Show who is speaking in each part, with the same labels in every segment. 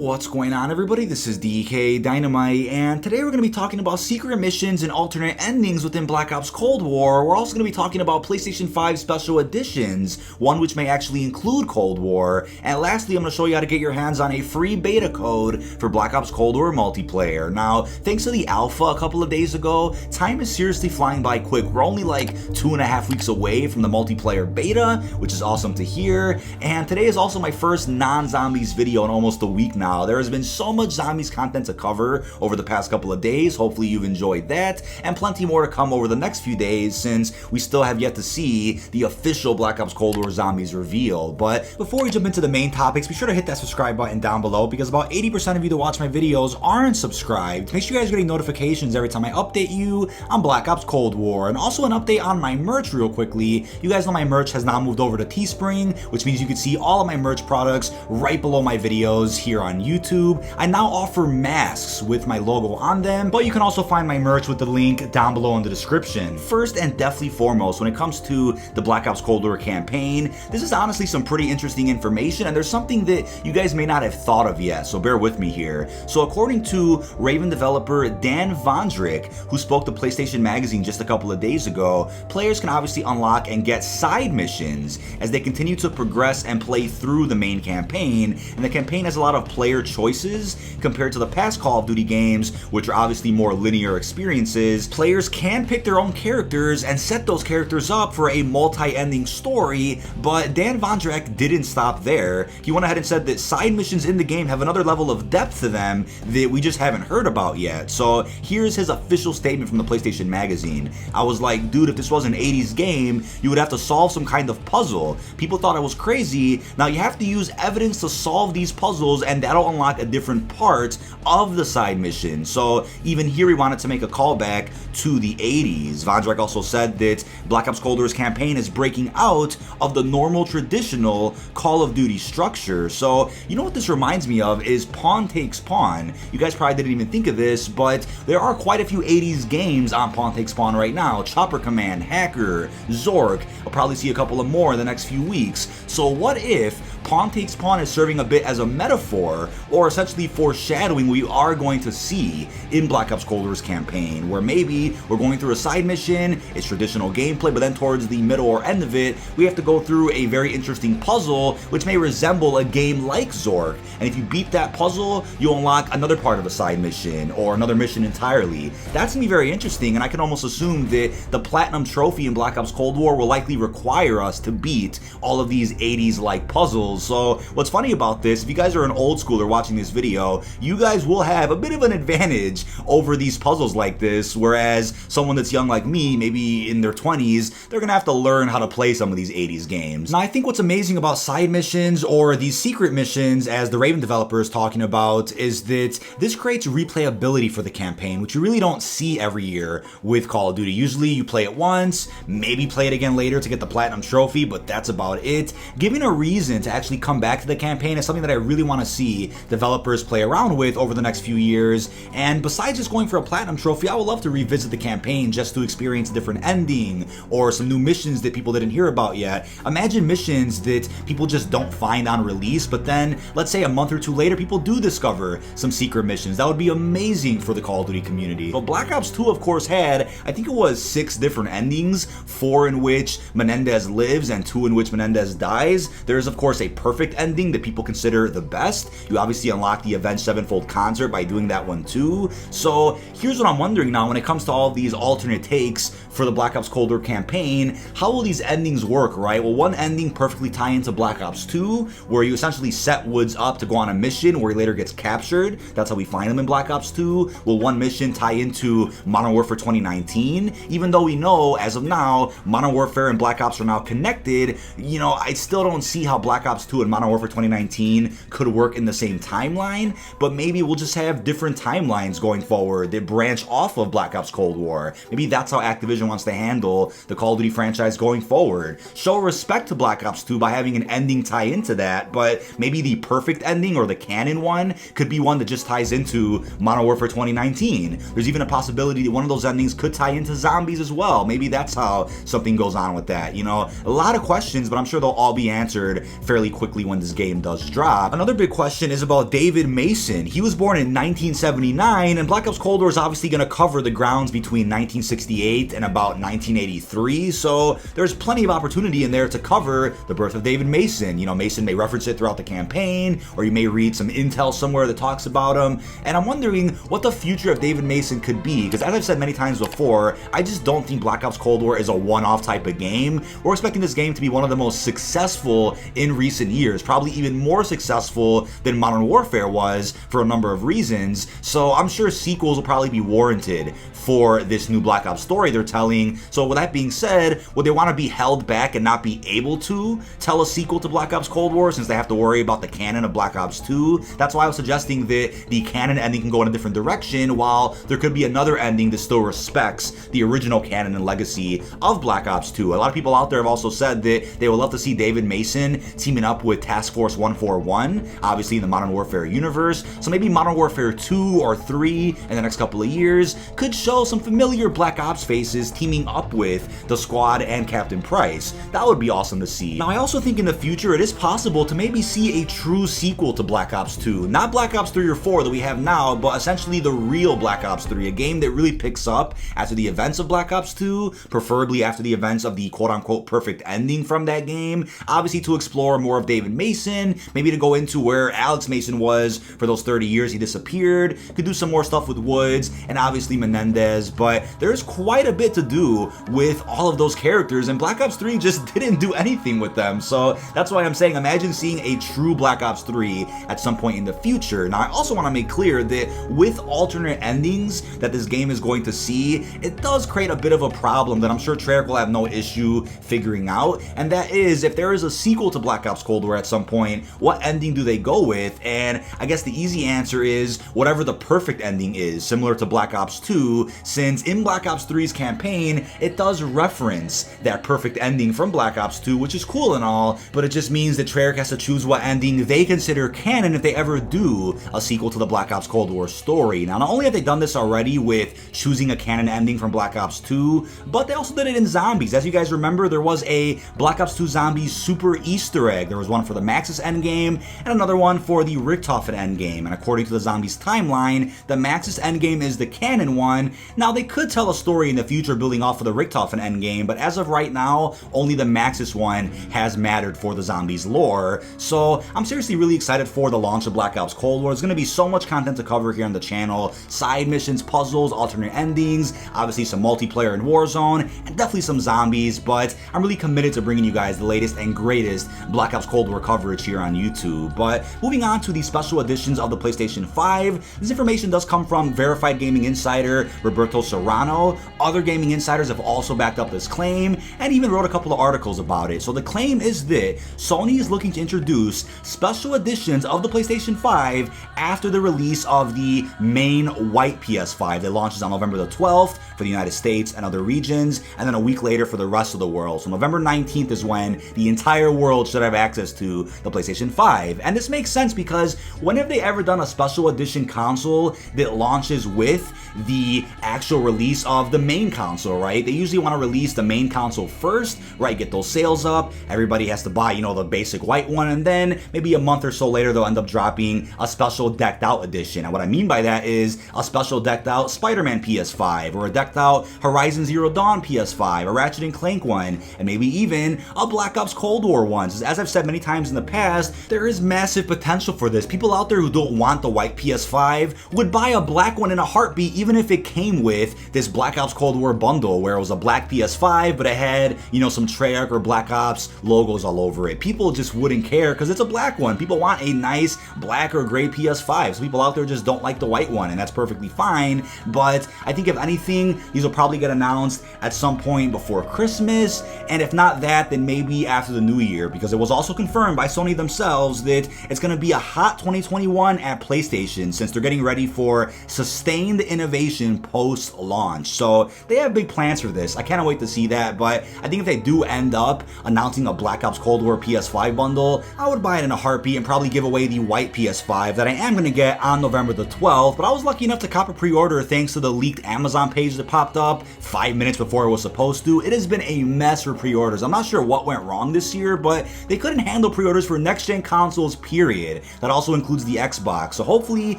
Speaker 1: What's going on, everybody? This is dkdynamite, and today we're going to be talking about secret missions and alternate endings within Black Ops Cold War. We're also going to be talking about PlayStation 5 special editions, one which may actually include Cold War, and lastly I'm going to show you how to get your hands on a free beta code for Black Ops Cold War multiplayer. Now, thanks to the alpha a couple of days ago, time is seriously flying by quick. We're only like 2.5 weeks away from the multiplayer beta, which is awesome to hear, and today is also my first non-zombies video in almost a week now. There has been so much zombies content to cover over the past couple of days. Hopefully you've enjoyed that, and plenty more to come over the next few days since we still have yet to see the official Black Ops Cold War zombies reveal. But before we jump into the main topics, be sure to hit that subscribe button down below because about 80% of you that watch my videos aren't subscribed. Make sure you guys are getting notifications every time I update you on Black Ops Cold War. And also an update on my merch real quickly. You guys know my merch has now moved over to Teespring, which means you can see all of my merch products right below my videos here on YouTube. I now offer masks with my logo on them, but you can also find my merch with the link down below in the description. First and definitely foremost, when it comes to the Black Ops Cold War campaign, this is honestly some pretty interesting information, and there's something that you guys may not have thought of yet, so bear with me here. So according to Raven developer Dan Vondrick, who spoke to PlayStation Magazine just a couple of days ago, players can obviously unlock and get side missions as they continue to progress and play through the main campaign, and the campaign has a lot of player choices compared to the past Call of Duty games, which are obviously more linear experiences. Players can pick their own characters and set those characters up for a multi-ending story, but Dan Vondrick didn't stop there. He went ahead and said that side missions in the game have another level of depth to them that we just haven't heard about yet. So here's his official statement from the PlayStation Magazine. I was like, dude, if this was an 80s game, you would have to solve some kind of puzzle. People thought I was crazy. Now you have to use evidence to solve these puzzles, and that'll unlock a different part of the side mission. So even here we wanted to make a callback to the 80s. Vondrick also said that Black Ops Cold War's campaign is breaking out of the normal traditional Call of Duty structure. So you know what this reminds me of is Pawn Takes Pawn. You guys probably didn't even think of this, but there are quite a few 80s games on Pawn Takes Pawn right now. Chopper Command, Hacker, Zork. I'll probably see a couple of more in the next few weeks. So what if Pawn Takes Pawn is serving a bit as a metaphor, or essentially foreshadowing what we are going to see in Black Ops Cold War's campaign, where maybe we're going through a side mission, it's traditional gameplay, but then towards the middle or end of it, we have to go through a very interesting puzzle, which may resemble a game like Zork, and if you beat that puzzle, you unlock another part of a side mission, or another mission entirely. That's gonna be very interesting, and I can almost assume that the Platinum Trophy in Black Ops Cold War will likely require us to beat all of these 80s-like puzzles. So what's funny about this, if you guys are an old schooler watching this video, you guys will have a bit of an advantage over these puzzles like this, whereas someone that's young like me, maybe in their 20s, they're gonna have to learn how to play some of these 80s games. Now I think what's amazing about side missions, or these secret missions as the Raven developer is talking about, is that this creates replayability for the campaign, which you really don't see every year with Call of Duty. Usually you play it once, maybe play it again later to get the Platinum Trophy, but that's about it. Giving a reason to actually come back to the campaign is something that I really want to see developers play around with over the next few years. And besides just going for a Platinum Trophy, I would love to revisit the campaign just to experience a different ending or some new missions that people didn't hear about yet. Imagine missions that people just don't find on release, but then let's say a month or two later people do discover some secret missions. That would be amazing for the Call of Duty community. But Black Ops 2 of course had, I think it was 6 different endings, 4 in which Menendez lives and 2 in which Menendez dies. There's of course a perfect ending that people consider the best. You obviously unlock the Avenged Sevenfold concert by doing that one too. So here's what I'm wondering now when it comes to all of these alternate takes for the Black Ops Cold War campaign. How will these endings work, right? Will one ending perfectly tie into Black Ops 2, where you essentially set Woods up to go on a mission where he later gets captured? That's how we find him in Black Ops 2. Will one mission tie into Modern Warfare 2019? Even though we know, as of now, Modern Warfare and Black Ops are now connected, you know, I still don't see how Black Ops 2 and Modern Warfare 2019 could work in the same timeline, but maybe we'll just have different timelines going forward that branch off of Black Ops Cold War. Maybe that's how Activision wants to handle the Call of Duty franchise going forward. Show respect to Black Ops 2 by having an ending tie into that, but maybe the perfect ending or the canon one could be one that just ties into Modern Warfare 2019. There's even a possibility that one of those endings could tie into zombies as well. Maybe that's how something goes on with that, you know? A lot of questions, but I'm sure they'll all be answered fairly quickly when this game does drop. Another big question mission is about David Mason. He was born in 1979, and Black Ops Cold War is obviously going to cover the grounds between 1968 and about 1983, so there's plenty of opportunity in there to cover the birth of David Mason. You know, Mason may reference it throughout the campaign, or you may read some intel somewhere that talks about him, and I'm wondering what the future of David Mason could be, because as I've said many times before, I just don't think Black Ops Cold War is a one-off type of game. We're expecting this game to be one of the most successful in recent years, probably even more successful than Modern Warfare was for a number of reasons, so I'm sure sequels will probably be warranted for this new Black Ops story they're telling. So with that being said, would they want to be held back and not be able to tell a sequel to Black Ops Cold War since they have to worry about the canon of Black Ops 2? That's why I was suggesting that the canon ending can go in a different direction, while there could be another ending that still respects the original canon and legacy of Black Ops 2. A lot of people out there have also said that they would love to see David Mason teaming up with Task Force 141, obviously in the Modern Warfare universe. So maybe Modern Warfare 2 or 3 in the next couple of years could show some familiar Black Ops faces teaming up with the squad and Captain Price. That would be awesome to see. Now, I also think in the future it is possible to maybe see a true sequel to Black Ops 2. Not Black Ops 3 or 4 that we have now, but essentially the real Black Ops 3, a game that really picks up after the events of Black Ops 2, preferably after the events of the quote-unquote perfect ending from that game. Obviously to explore more of David Mason, maybe to go into where Alex Mason was for those 30 years he disappeared, could do some more stuff with Woods, and obviously Menendez, but there's quite a bit to do with all of those characters, and Black Ops 3 just didn't do anything with them, so that's why I'm saying imagine seeing a true Black Ops 3 at some point in the future. Now, I also want to make clear that with alternate endings that this game is going to see, it does create a bit of a problem that I'm sure Treyarch will have no issue figuring out, and that is, if there is a sequel to Black Ops Cold War at some point, what ending do they go with? And I guess the easy answer is whatever the perfect ending is, similar to Black Ops 2, since in Black Ops 3's campaign, it does reference that perfect ending from Black Ops 2, which is cool and all, but it just means that Treyarch has to choose what ending they consider canon if they ever do a sequel to the Black Ops Cold War story. Now, not only have they done this already with choosing a canon ending from Black Ops 2, but they also did it in Zombies. As you guys remember, there was a Black Ops 2 Zombies super Easter egg. There was one for the Maxis endgame and another one for the Richtofen endgame, and according to the Zombies timeline, the Maxis endgame is the canon one. Now, they could tell a story in the future building off of the Richtofen endgame, but as of right now, only the Maxis one has mattered for the Zombies lore. So I'm seriously really excited for the launch of Black Ops Cold War. There's going to be so much content to cover here on the channel. Side missions, puzzles, alternate endings, obviously some multiplayer in Warzone, and definitely some zombies, but I'm really committed to bringing you guys the latest and greatest Black Ops Cold War coverage here on YouTube. But moving on to the special editions of the PlayStation 5, this information does come from verified gaming insider Roberto Serrano. Other gaming insiders have also backed up this claim and even wrote a couple of articles about it. So the claim is that Sony is looking to introduce special editions of the PlayStation 5 after the release of the main white PS5 that launches on November the 12th for the United States and other regions, and then a week later for the rest of the world. So November 19th is when the entire world should have access to the PlayStation 5. And this makes sense because when have they ever done a special edition console that launches with the actual release of the main console, right? They usually want to release the main console first, right? Get those sales up. Everybody has to buy, you know, the basic white one, and then maybe a month or so later they'll end up dropping a special decked out edition. And what I mean by that is a special decked out Spider-Man PS5, or a decked out Horizon Zero Dawn PS5, a Ratchet and Clank one, and maybe even a Black Ops Cold War one. As I've said many times in the past, there is massive potential for this. People out there who don't want the white PS5 would buy a black one in a heartbeat, even if it came with this Black Ops Cold War bundle where it was a black PS5 but it had, you know, some Treyarch or Black Ops logos all over it. People just wouldn't care because it's a black one. People want a nice black or gray PS5. So people out there just don't like the white one, and that's perfectly fine. But I think if anything, these will probably get announced at some point before Christmas, and if not that, then maybe after the new year, because it was also confirmed by Sony themselves that it's going to be a hot 2021 at PlayStation since they're getting ready for sustained innovation post-launch. So they have big plans for this. I can't wait to see that, but I think if they do end up announcing a Black Ops Cold War PS5 bundle, I would buy it in a heartbeat and probably give away the white PS5 that I am going to get on November the 12th, but I was lucky enough to cop a pre-order thanks to the leaked Amazon page that popped up 5 minutes before it was supposed to. It has been a mess for pre-orders. I'm not sure what went wrong this year, but they couldn't handle pre-orders for next-gen consoles, period. it. That also includes the Xbox. So hopefully,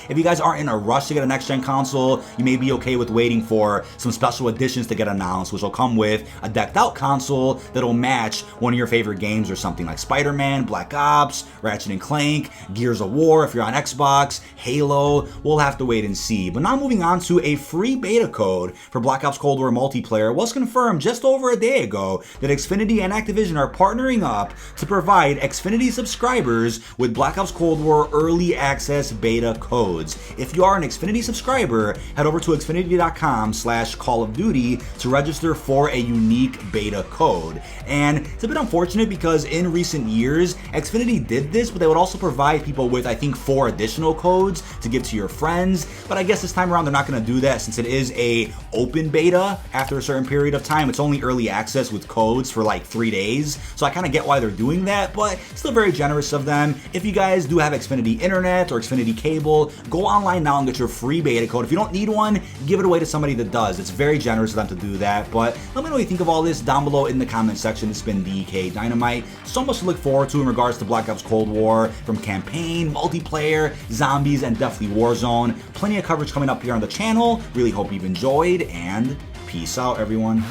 Speaker 1: if you guys aren't in a rush to get a next-gen console, you may be okay with waiting for some special editions to get announced, which will come with a decked-out console that'll match one of your favorite games or something like Spider-Man, Black Ops, Ratchet & Clank, Gears of War if you're on Xbox, Halo. We'll have to wait and see. But now moving on to a free beta code for Black Ops Cold War multiplayer was confirmed just over a day ago that Xfinity and Activision are partnering up to provide Xfinity subscribers with Black Ops Cold War early access beta codes. If you are an Xfinity subscriber, head over to xfinity.com/Call of Duty to register for a unique beta code. And it's a bit unfortunate because in recent years, Xfinity did this, but they would also provide people with, I think, 4 additional codes to give to your friends. But I guess this time around, they're not going to do that since it is a open beta after a certain period of time. It's only early access with codes for like 3 days. So I kind of get why they're doing that, but still very generous of them. If you guys do have Xfinity Internet or Xfinity Cable, go online now and get your free beta code. If you don't need one, give it away to somebody that does. It's very generous of them to do that. But let me know what you think of all this down below in the comment section. It's been dkdynamite. So much to look forward to in regards to Black Ops Cold War, from campaign, multiplayer, zombies, and definitely Warzone. Plenty of coverage coming up here on the channel. Really hope you've enjoyed, and peace out, everyone.